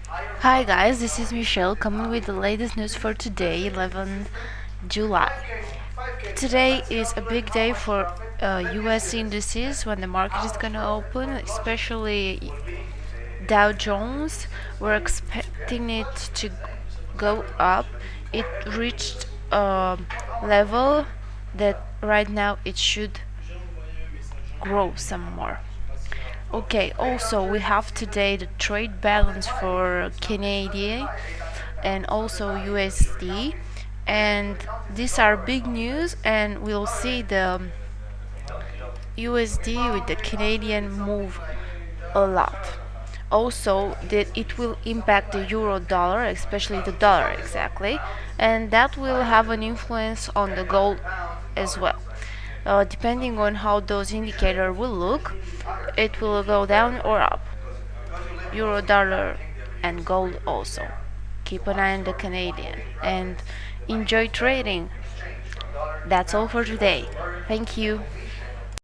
Hi guys, this is Michelle coming with the latest news for today, 11th July. Today is a big day for US indices when the market is gonna open, especially Dow Jones. We're expecting it to go up. It reached a level that right now it should grow some more. Okay, also we have today the trade balance for Canadian and also USD, and these are big news, and we'll see the USD with the Canadian move a lot. Also, that it will impact the euro dollar, especially the dollar exactly, and that will have an influence on the gold as well. Depending on how those indicators will look, it will go down or up. Euro dollar and gold also. Keep an eye on the Canadian and enjoy trading. That's all for today. Thank you.